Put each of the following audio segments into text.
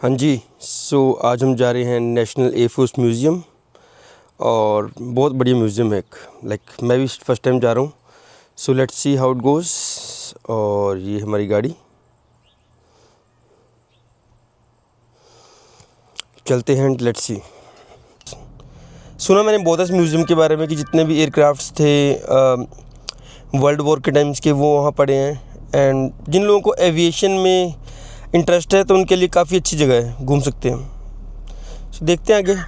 हाँ जी, सो आज हम जा रहे हैं नेशनल एयरफोर्स म्यूज़ियम और बहुत बढ़िया म्यूज़ियम है एक। मैं भी फर्स्ट टाइम जा रहा हूँ। So let's see how it goes. और ये हमारी गाड़ी, चलते हैं। Let's see. सुना मैंने बहुत इस म्यूज़ियम के बारे में कि जितने भी एयरक्राफ्ट्स थे वर्ल्ड वॉर के टाइम्स के वो वहाँ पड़े हैं। एंड जिन लोगों को एविएशन में इंटरेस्ट है तो उनके लिए काफ़ी अच्छी जगह है, घूम सकते हैं। सो देखते हैं आगे।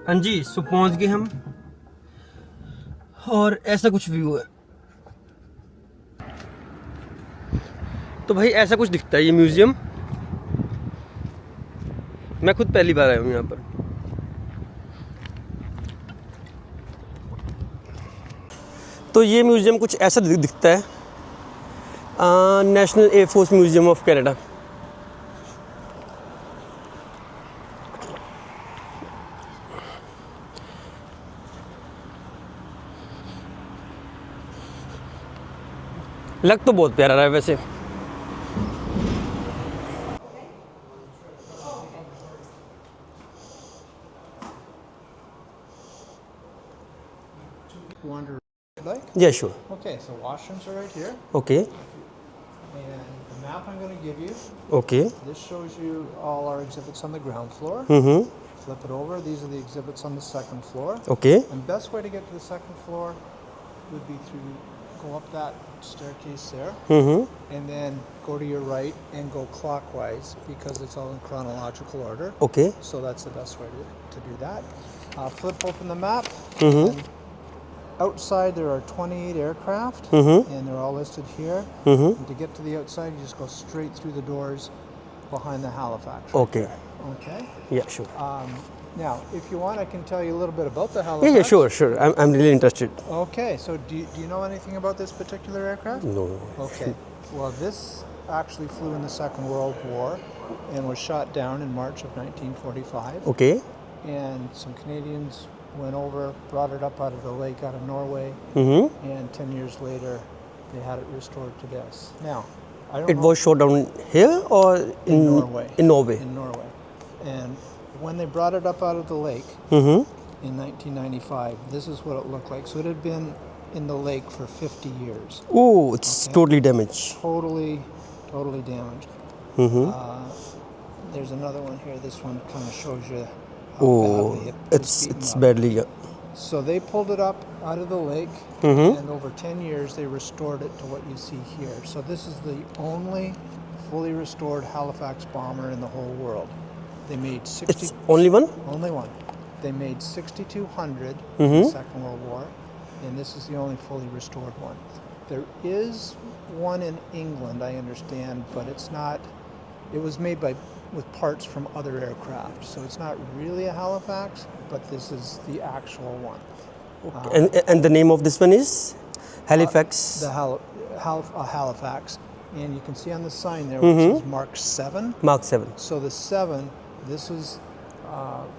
हाँ जी, सो पहुंच गए हम और ऐसा कुछ व्यू है। तो भाई ऐसा कुछ दिखता है ये म्यूज़ियम। मैं खुद पहली बार आया हूँ यहाँ पर। तो ये म्यूज़ियम कुछ ऐसा दिखता है, national air force museum of Canada. लग तो बहुत प्यारा रहा है वैसे। Wander like? Yeah, sure. Okay, so washrooms are right here. Okay. And the map I'm going to give you, Okay. this shows you all our exhibits on the ground floor. Mm-hmm. Flip it over, these are the exhibits on the second floor. Okay. And best way to get to the second floor would be through, go up that staircase there, Mm-hmm. and then go to your right and go clockwise because it's all in chronological order. Okay. So that's the best way to do that. Flip open the map. Mm-hmm. And outside there are 28 aircraft, Mm-hmm. and they're all listed here. Mm-hmm. And to get to the outside, you just go straight through the doors behind the Halifax. Okay. Okay. Yeah, sure. Now, if you want, I can tell you a little bit about the Yeah, Halifax. yeah, sure. I'm really interested. Okay. So, do you know anything about this particular aircraft? No. Okay. Well, this actually flew in the Second World War and was shot down in March of 1945. Okay. And some Canadians went over, brought it up out of the lake out of Norway, Mm-hmm. and 10 years later they had it restored to this. Now, I don't It know was shot down here or in Norway. In Norway. In Norway. And when they brought it up out of the lake Mm-hmm. in 1995, this is what it looked like. So it had been in the lake for 50 years. Oh, it's Okay. totally damaged. Totally damaged. Mm-hmm. There's another one here. This one kind of shows you how Oh, badly it was it's beaten up. badly. Yeah. So they pulled it up out of the lake, Mm-hmm. and over 10 years they restored it to what you see here. So this is the only fully restored Halifax bomber in the whole world. They made 60. It's only one. Only one. They made 6,200 in Mm-hmm. the Second World War, and this is the only fully restored one. There is one in England, I understand, but it's not. It was made with parts from other aircraft, so it's not really a Halifax, but this is the actual one. And the name of this one is Halifax. The Halifax, and you can see on the sign there which says Mark 7. Mark 7. So the 7, this is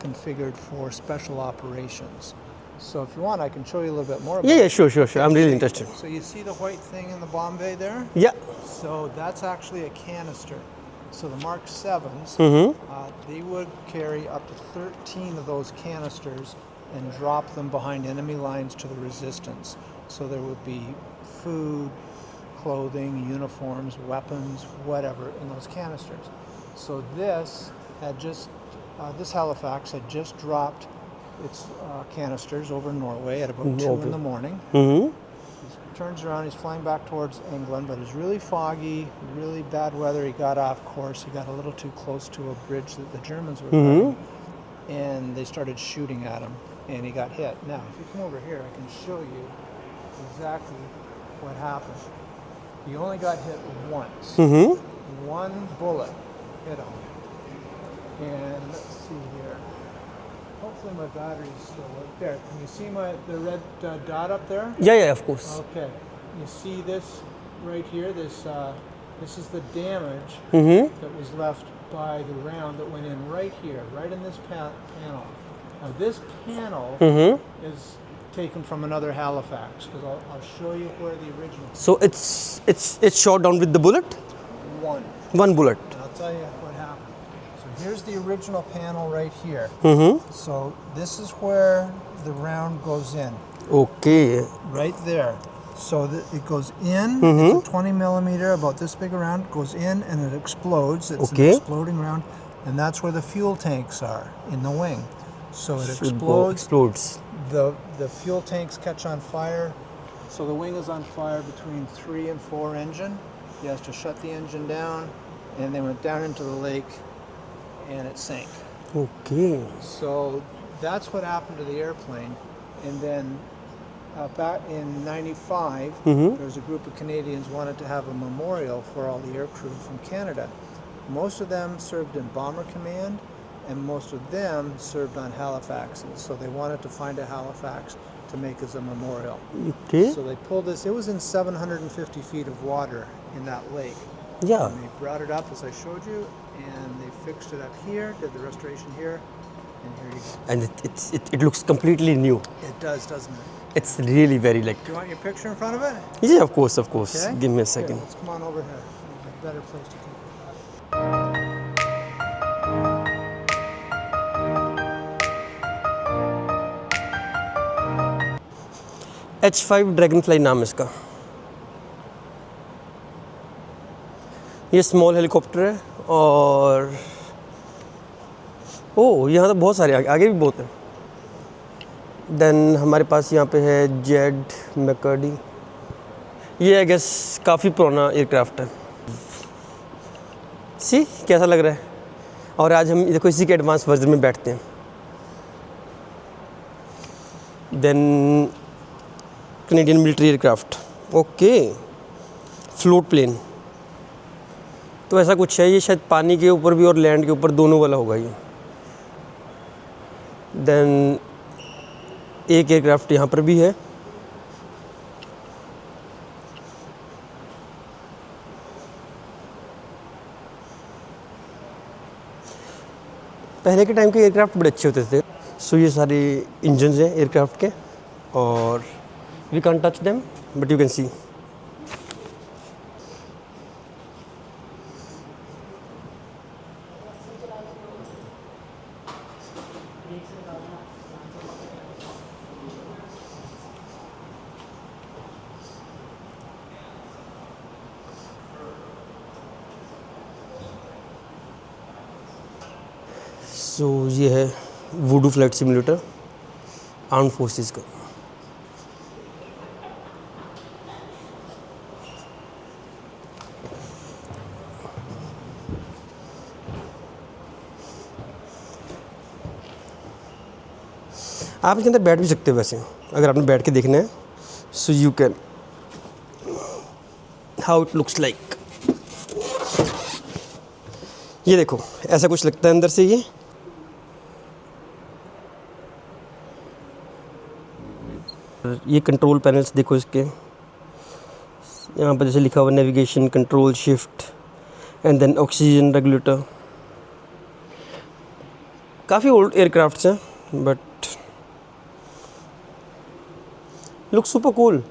configured for special operations. So if you want, I can show you a little bit more about Yeah, it. sure. I'm really interested. So you see the white thing in the bomb bay there? Yeah. So that's actually a canister. So the Mark 7s, Mm-hmm. they would carry up to 13 of those canisters and drop them behind enemy lines to the resistance. So there would be food, clothing, uniforms, weapons, whatever in those canisters. So this had just, this Halifax had just dropped its canisters over Norway at about 2 in the morning. Mm-hmm. He turns around, he's flying back towards England, but it's really foggy, really bad weather. He got off course. He got a little too close to a bridge that the Germans were guarding, and they started shooting at him, and he got hit. Now, if you come over here, I can show you exactly what happened. He only got hit once. Mm-hmm. One bullet hit him. And let's see here. Hopefully my battery's still up there. Can you see the red dot up there? Yeah, of course. Okay. You see this right here? This is the damage that was left by the round that went in right here, right in this panel. Now this panel is taken from another Halifax, because I'll show you where the original. So it's shot down with the bullet? One bullet. I'll tell you what happened. So here's the original panel right here. So this is where the round goes in. Okay. Right there. So it goes in, it's a 20 millimeter, about this big around, goes in and it explodes. It's an exploding round, and that's where the fuel tanks are, in the wing. So it explodes. The fuel tanks catch on fire. So the wing is on fire between 3 and 4 engine. He has to shut the engine down, and they went down into the lake, and it sank. Okay. So that's what happened to the airplane. And then back in '95, there was a group of Canadians wanted to have a memorial for all the aircrew from Canada. Most of them served in Bomber Command, and most of them served on Halifaxes. So they wanted to find a Halifax to make as a memorial. Okay. So they pulled this. It was in 750 feet of water in that lake. Yeah. And they brought it up as I showed you, and they fixed it up here, did the restoration here, and here you go. And it looks completely new. It does, doesn't it? It's really very like. Do you want your picture in front of it? Yeah, of course. Okay. Give me a Here, second. let's come on over here. There's a better place to keep it. H5 Dragonfly नाम है इसका। ये small helicopter है, और ओह यहाँ तो बहुत सारे आगे भी बहुत हैं। देन हमारे पास यहाँ पे है जेड मैकर्डी। ये आई गेस काफ़ी पुराना एयरक्राफ्ट है। सी कैसा लग रहा है। और आज हम देखो इसी के एडवांस वर्जन में बैठते हैं। Then Canadian military aircraft. Okay, float plane. तो ऐसा कुछ है, ये शायद पानी के ऊपर भी और लैंड के ऊपर दोनों वाला होगा ये। देन एक एयरक्राफ्ट यहाँ पर भी है। पहले के टाइम के एयरक्राफ्ट बड़े अच्छे होते थे। सो ये सारे इंजन्स हैं एयरक्राफ्ट के, और we can touch them but you can see. So ये है वुडू फ्लाइट सिमुलेटर आर्म फोर्सेस का। आप इसके अंदर बैठ भी सकते हो वैसे, अगर आपने बैठ के देखना है। So you can, how it looks like. ये देखो ऐसा कुछ लगता है अंदर से। ये कंट्रोल पैनल्स देखो इसके, यहाँ पर जैसे लिखा हुआ navigation control shift and then oxygen regulator. काफ़ी ओल्ड एयरक्राफ्ट्स हैं but look super cool.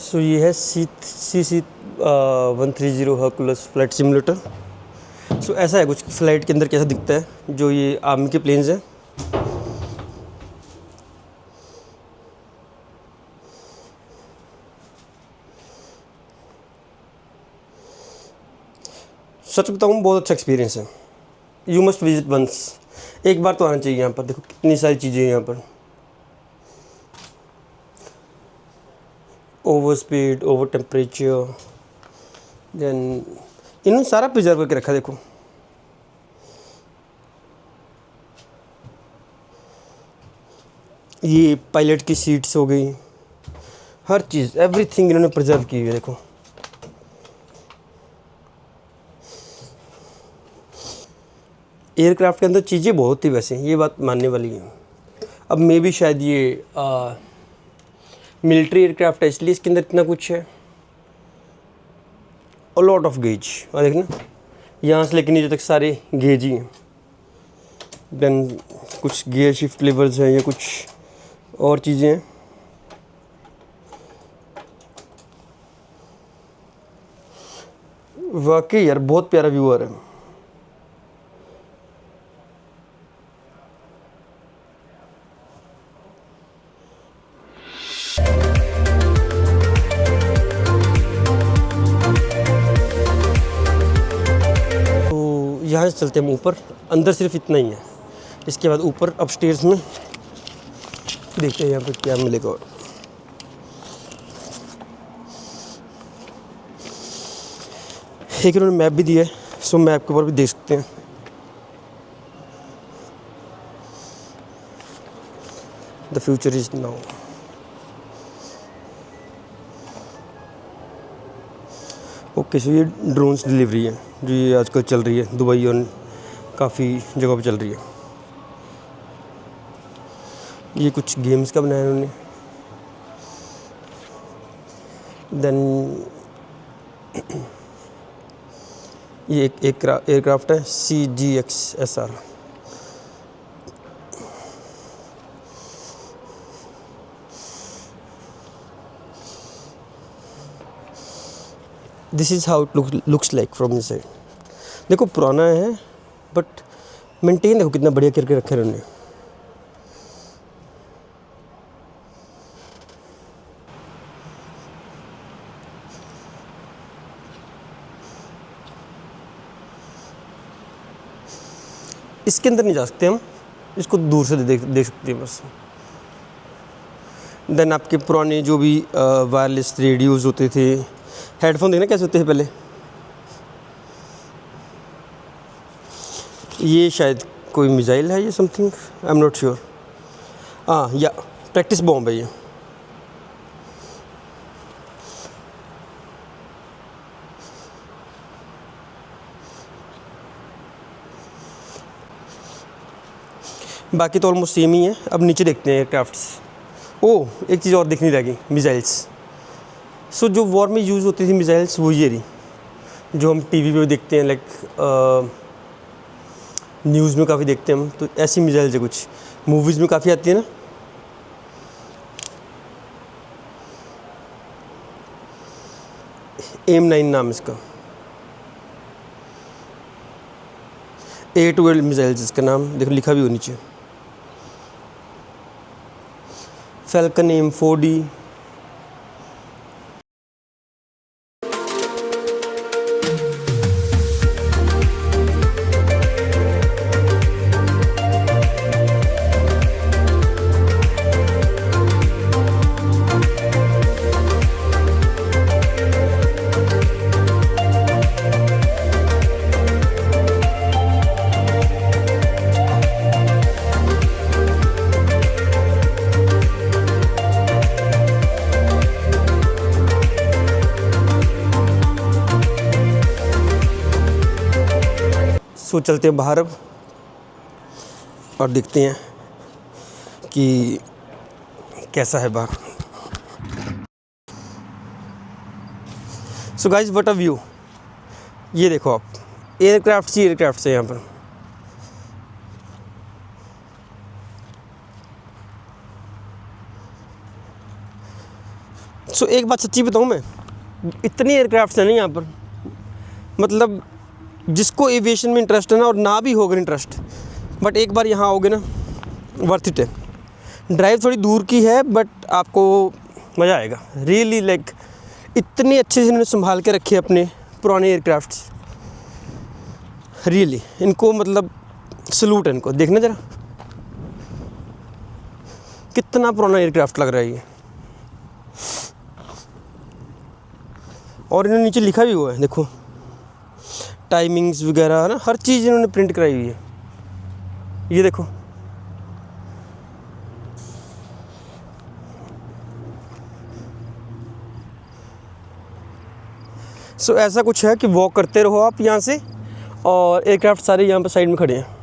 So ये है CC-130 हर्कुलस फ्लाइट सिमुलेटर। सो ऐसा है कुछ फ्लाइट के अंदर कैसा दिखता है, जो ये आर्मी के प्लेन्स हैं। सच बताऊँ बहुत अच्छा एक्सपीरियंस है। यू मस्ट विजिट वंस, एक बार तो आना चाहिए यहाँ पर। देखो कितनी सारी चीज़ें हैं यहाँ पर, over speed, over temperature, then इन्होंने सारा प्रिजर्व करके रखा। देखो ये पायलट की सीट्स हो गई, हर चीज़ एवरीथिंग इन्होंने प्रिजर्व की हुई है। देखो एयरक्राफ्ट के अंदर चीज़ें बहुत थी वैसे, ये बात मानने वाली है। अब मे भी शायद ये मिलिट्री एयरक्राफ्ट है इसलिए इसके अंदर इतना कुछ है। अ लॉट ऑफ गेज, और देखना यहाँ से लेकर नीचे तक सारे गेज ही हैं। देन कुछ गियर शिफ्ट लेवर्स हैं या कुछ और चीज़ें हैं। वाकई यार बहुत प्यारा व्यू आ रहा है। यहाँ से चलते हैं हम ऊपर, अंदर सिर्फ इतना ही है। इसके बाद ऊपर अपस्टेयर्स में देखते हैं यहाँ पर क्या मिलेगा। और एक इन्होंने मैप भी दिया है, सो मैप के ऊपर भी देख सकते हैं। The future is now. Okay, so ये ड्रोन्स डिलीवरी है जो ये आजकल चल रही है दुबई और काफ़ी जगह पे चल रही है। ये कुछ गेम्स का बनाया उन्होंने। देन ये एक एयरक्राफ्ट है CGXSR। This is how it looks like from this side. देखो पुराना है बट मेंटेन देखो कितना बढ़िया करके रखा है उन्होंने। इसके अंदर नहीं जा सकते हम, इसको दूर से देख सकते हैं बस। देन आपके पुराने जो भी वायरलेस रेडियोज़ होते थे, हेडफोन देखना कैसे होते हैं पहले। ये शायद कोई मिसाइल है, ये something, I am not sure. हाँ, या प्रैक्टिस बॉम्ब है ये। बाकी तो ऑलमोस्ट सेम ही है। अब नीचे देखते हैं एयरक्राफ्ट्स। ओह, एक चीज़ और देखनी रह गई, मिसाइल्स। सो जो वॉर में यूज़ होती थी मिसाइल्स, वो ये रही जो हम टीवी पे देखते हैं, लाइक न्यूज़ में काफ़ी देखते हैं हम। तो ऐसी मिसाइल्स है, कुछ मूवीज़ में काफ़ी आती है ना। AIM-9 नाम इसका, A-12 मिसाइल्स इसका नाम, देखो लिखा भी हो नीचे। Falcon AIM-4D। सो चलते हैं बाहर अब और देखते हैं कि कैसा है बाहर। So guys, what a view. ये देखो आप, एयरक्राफ्ट ही एयरक्राफ्ट है यहाँ पर। सो एक बात सच्ची बताऊँ मैं, इतनी एयरक्राफ्ट है ना यहाँ पर, मतलब जिसको एविएशन में इंटरेस्ट है ना, और ना भी होगा इंटरेस्ट, बट एक बार यहाँ आओगे ना, वर्थ इट है। ड्राइव थोड़ी दूर की है बट आपको मज़ा आएगा रियली। लाइक इतने अच्छे से इन्होंने संभाल के रखे अपने पुराने एयरक्राफ्ट्स। रियली इनको मतलब सलूट है इनको। देखना ज़रा कितना पुराना एयरक्राफ्ट लग रहा है ये। और इन्होंने नीचे लिखा भी हुआ है, देखो टाइमिंग्स वगैरह है ना, हर चीज़ इन्होंने प्रिंट कराई हुई है। ये देखो सो ऐसा कुछ है कि वॉक करते रहो आप यहाँ से, और एयरक्राफ्ट सारे यहाँ पर साइड में खड़े हैं।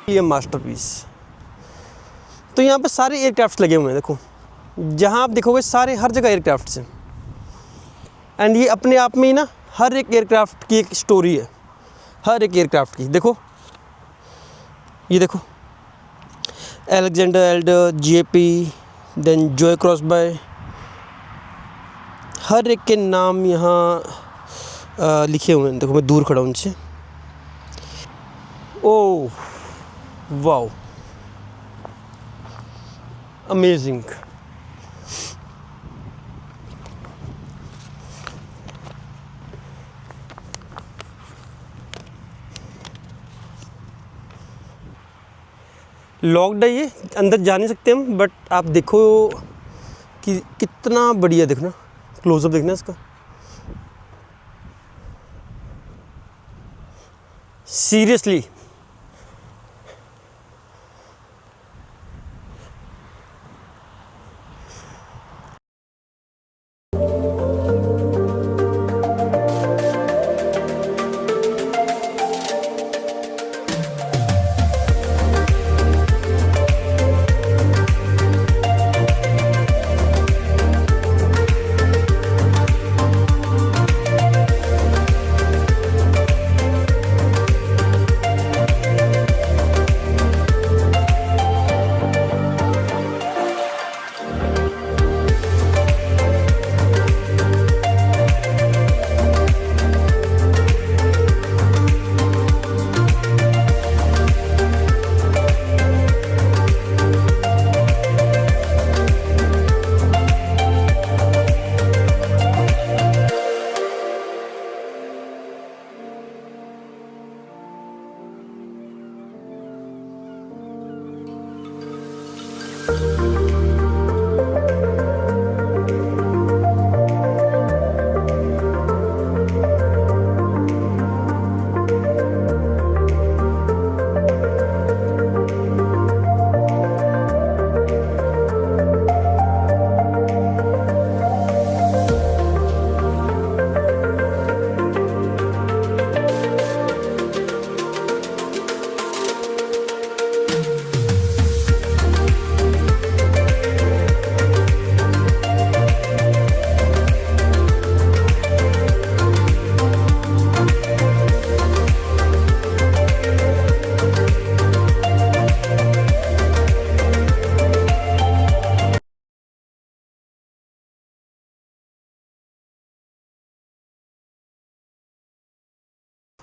ये मास्टरपीस। तो यहाँ पे सारे एयरक्राफ्ट लगे हुए हैं, देखो जहाँ आप देखोगे सारे हर जगह एयरक्राफ्ट हैं। एंड ये अपने आप में ही ना हर एक एयरक्राफ्ट की एक स्टोरी है, हर एक एयरक्राफ्ट की। देखो ये देखो Alexander Elder, JP, then Joy Crosby, हर एक के नाम यहाँ लिखे हुए हैं। देखो मैं दूर खड़ा हूँ उनसे। Oh wow, amazing. लॉक्ड है, ये अंदर जा नहीं सकते हम, बट आप देखो कि कितना बढ़िया, देखना क्लोजअप देखना इसका, सीरियसली।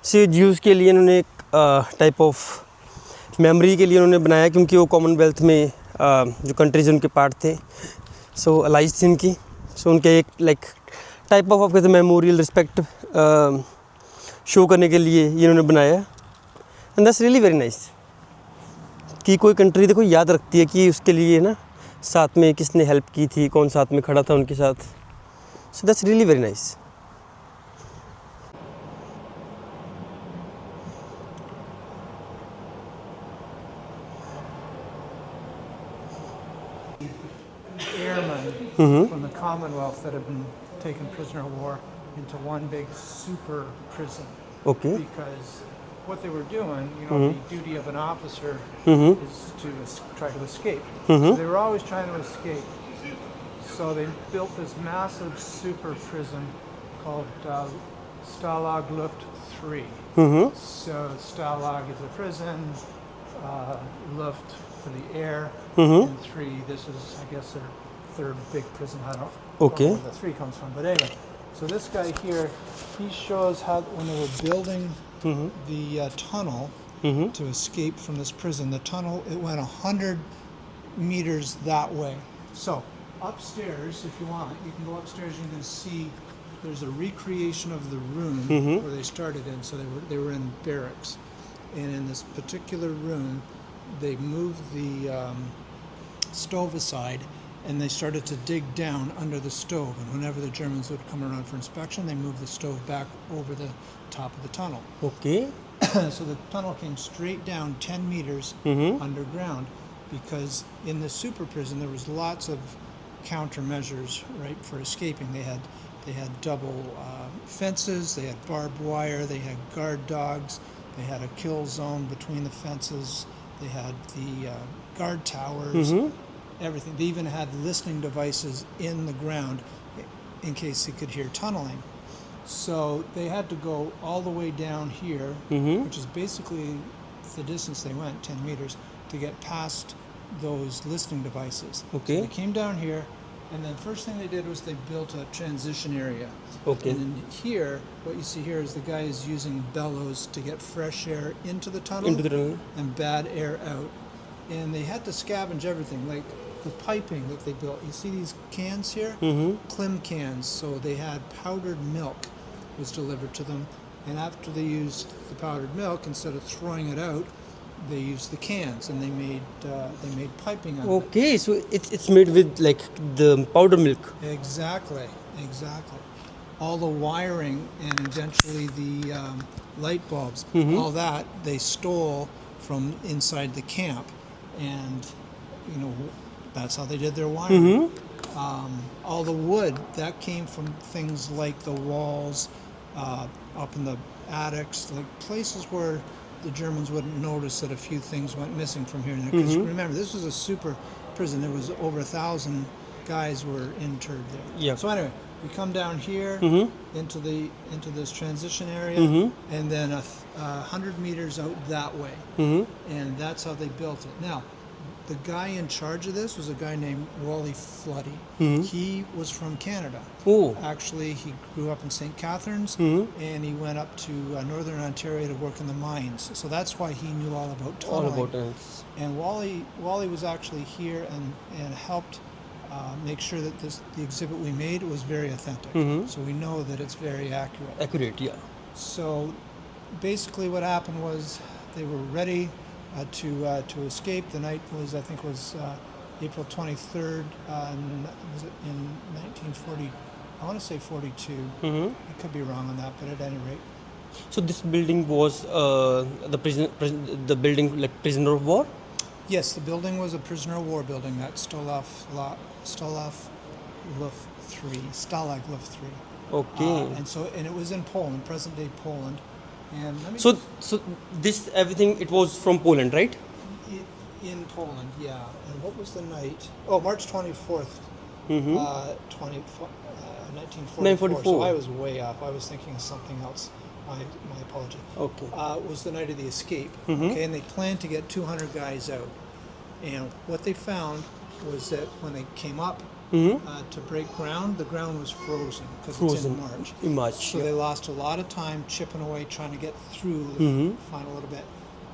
से ज्यूज़ के लिए इन्होंने एक टाइप ऑफ मेमोरी के लिए उन्होंने बनाया, क्योंकि वो कॉमनवेल्थ में जो कंट्रीज़ उनके पार्ट थे, सो अलाइज थी उनकी, सो उनके एक लाइक टाइप ऑफ कहते मेमोरियल रिस्पेक्ट शो करने के लिए ये इन्होंने बनाया। And that's really very nice कि कोई कंट्री देखो याद रखती है कि उसके लिए ना साथ में किसने हेल्प की थी, कौन साथ में खड़ा था उनके साथ। So that's really very nice. Airmen from the Commonwealth that have been taken prisoner of war into one big super prison. Okay. Because what they were doing, the duty of an officer is to try to escape. So they were always trying to escape. So they built this massive super prison called Stalag Luft 3. So Stalag is a prison, Luft for the air, and 3, this is, I guess, their third big prison. I don't know where the 3 comes from. But anyway, so this guy here, he shows how when they were building the tunnel to escape from this prison, the tunnel, it went 100 meters that way. So upstairs, if you want, you can go upstairs and you can see there's a recreation of the room where they started in. So they were in barracks. And in this particular room, they moved the stove aside and they started to dig down under the stove. And whenever the Germans would come around for inspection, they moved the stove back over the top of the tunnel. Okay. So the tunnel came straight down 10 meters underground, because in the super prison there was lots of countermeasures, right, for escaping. They had double fences, they had barbed wire, they had guard dogs, they had a kill zone between the fences, they had the guard towers, everything. They even had listening devices in the ground in case they could hear tunneling. So they had to go all the way down here, which is basically the distance they went, 10 meters, to get past those listening devices. Okay. So they came down here, and then first thing they did was they built a transition area. Okay. And then here, what you see here is the guy is using bellows to get fresh air into the tunnel, and bad air out. And they had to scavenge everything, like the piping that they built. You see these cans here? Klim cans. So they had powdered milk was delivered to them. And after they used the powdered milk, instead of throwing it out, they used the cans, and they made piping out of it. Okay, so it's made with like the powder milk. Exactly. All the wiring and eventually the light bulbs, all that they stole from inside the camp, and that's how they did their wiring. All the wood that came from things like the walls, up in the attics, like places where the Germans wouldn't notice that a few things went missing from here and there. Because remember, this was a super prison. There was over 1,000 guys were interred there. Yeah. So anyway, we come down here into this transition area, and then 100 meters out that way, and that's how they built it. Now, the guy in charge of this was a guy named Wally Floody. He was from Canada. Oh. Actually, he grew up in St. Catharines, and he went up to Northern Ontario to work in the mines. So that's why he knew all about tunneling. All about it. And Wally was actually here and helped make sure that the exhibit we made was very authentic. So we know that it's very accurate. Accurate, yeah. So basically what happened was they were ready to escape. The night was, I think, April 23rd, was it in 1940? I want to say 42. I could be wrong on that, but at any rate. So this building was the building like prisoner of war? Yes, the building was a prisoner of war building, that Stalag Luft 3. Okay. And it was in Poland, present day Poland. And let me So this everything, it was from Poland, right? in Poland, yeah. And what was the night? Oh, March 24th, 1944. So I was way off. I was thinking of something else. My apology. Okay. Was the night of the escape. Okay, and they planned to get 200 guys out. And what they found was that when they came up to break ground. The ground was frozen because it's Frozen in March. in March. So they lost a lot of time chipping away, trying to get through the final little bit.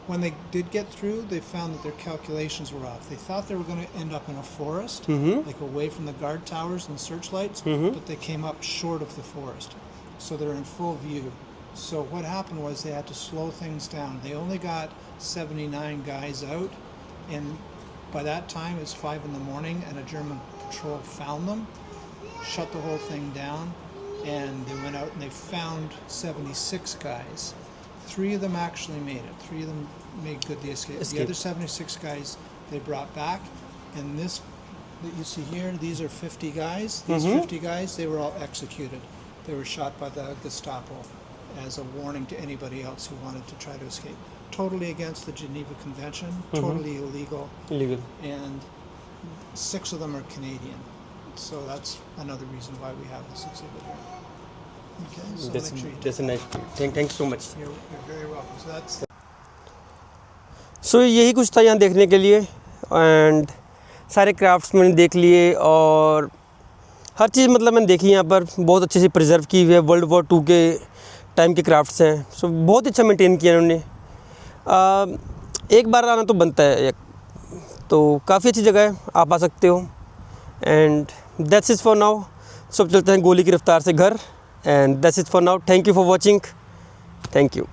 When they did get through, they found that their calculations were off. They thought they were going to end up in a forest, like away from the guard towers and searchlights, but they came up short of the forest. So they're in full view. So what happened was they had to slow things down. They only got 79 guys out, and by that time it's 5 in the morning, and a German patrol found them, shut the whole thing down, and they went out and they found 76 guys. 3 of them actually made it. 3 of them made good the escape. The other 76 guys they brought back, and this that you see here, these are 50 guys. These 50 guys, they were all executed. They were shot by the Gestapo as a warning to anybody else who wanted to try to escape. Totally against the Geneva Convention, totally illegal, and 6 of them are Canadian. So that's another reason why we have this exhibit here. Okay, so make sure you That's a nice. Thanks so much. You're very welcome. So that's सो यही कुछ था यहाँ देखने के लिए, and सारे crafts मैंने देख लिए और हर चीज़ मतलब मैंने देखी यहाँ पर, बहुत अच्छे से प्रिजर्व की हुई है। वर्ल्ड वॉर 2 के टाइम के क्राफ्ट्स हैं, सो बहुत अच्छा मेंटेन किया उन्होंने। एक बार आना तो बनता है, तो काफ़ी अच्छी जगह है, आप आ सकते हो। And that's it for now. सब चलते हैं गोली की रफ्तार से घर, and that's it for now. Thank you for watching. Thank you.